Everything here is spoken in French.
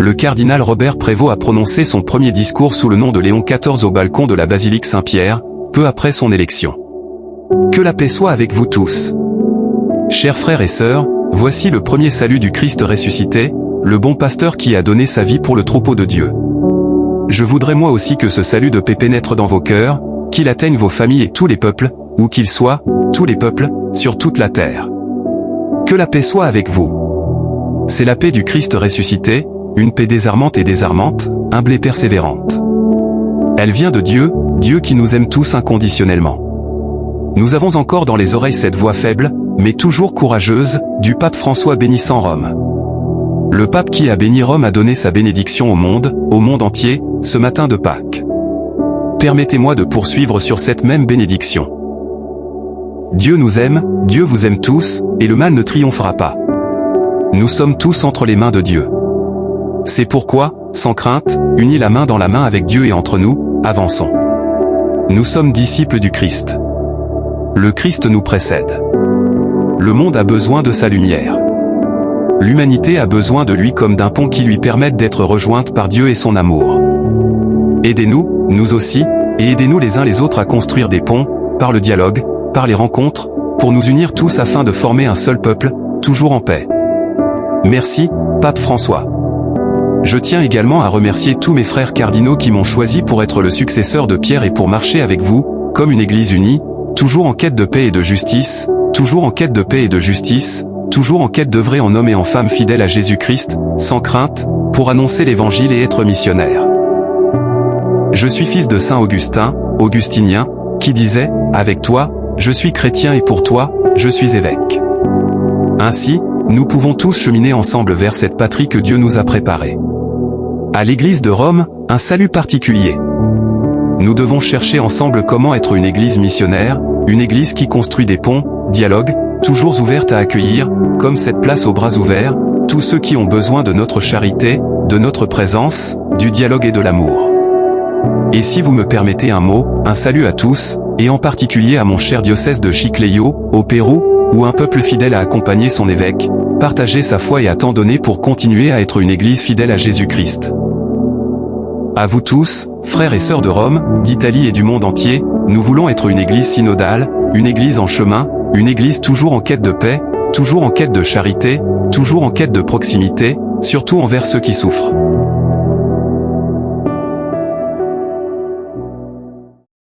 le cardinal Robert Prévost a prononcé son premier discours sous le nom de Léon XIV au balcon de la basilique Saint-Pierre, peu après son élection. Que la paix soit avec vous tous. Chers frères et sœurs, voici le premier salut du Christ ressuscité, le bon pasteur qui a donné sa vie pour le troupeau de Dieu. Je voudrais moi aussi que ce salut de paix pénètre dans vos cœurs, qu'il atteigne vos familles et tous les peuples, où qu'ils soient, tous les peuples, sur toute la terre. Que la paix soit avec vous. C'est la paix du Christ ressuscité, une paix désarmante et désarmante, humble et persévérante. Elle vient de Dieu, Dieu qui nous aime tous inconditionnellement. Nous avons encore dans les oreilles cette voix faible, mais toujours courageuse, du pape François bénissant Rome. Le pape qui a béni Rome a donné sa bénédiction au monde entier, ce matin de Pâques. Permettez-moi de poursuivre sur cette même bénédiction. Dieu nous aime, Dieu vous aime tous, et le mal ne triomphera pas. Nous sommes tous entre les mains de Dieu. C'est pourquoi, sans crainte, unis la main dans la main avec Dieu et entre nous, avançons. Nous sommes disciples du Christ. Le Christ nous précède. Le monde a besoin de sa lumière. L'humanité a besoin de lui comme d'un pont qui lui permette d'être rejointe par Dieu et son amour. Aidez-nous, nous aussi, et aidez-nous les uns les autres à construire des ponts, par le dialogue, par les rencontres, pour nous unir tous afin de former un seul peuple, toujours en paix. Merci, Pape François. Je tiens également à remercier tous mes frères cardinaux qui m'ont choisi pour être le successeur de Pierre et pour marcher avec vous, comme une Église unie, toujours en quête de paix et de justice, toujours en quête de paix et de justice, toujours en quête d'œuvrer en hommes et en femmes fidèles à Jésus-Christ, sans crainte, pour annoncer l'Évangile et être missionnaire. Je suis fils de Saint Augustin, augustinien, qui disait, avec toi, je suis chrétien et pour toi, je suis évêque. Ainsi, nous pouvons tous cheminer ensemble vers cette patrie que Dieu nous a préparée. À l'Église de Rome, un salut particulier. Nous devons chercher ensemble comment être une Église missionnaire, une Église qui construit des ponts, dialogue, toujours ouverte à accueillir, comme cette place aux bras ouverts, tous ceux qui ont besoin de notre charité, de notre présence, du dialogue et de l'amour. Et si vous me permettez un mot, un salut à tous, et en particulier à mon cher diocèse de Chiclayo, au Pérou, où un peuple fidèle a accompagné son évêque, partagé sa foi et a tant donné pour continuer à être une Église fidèle à Jésus-Christ. À vous tous, frères et sœurs de Rome, d'Italie et du monde entier, nous voulons être une Église synodale, une Église en chemin, une Église toujours en quête de paix, toujours en quête de charité, toujours en quête de proximité, surtout envers ceux qui souffrent.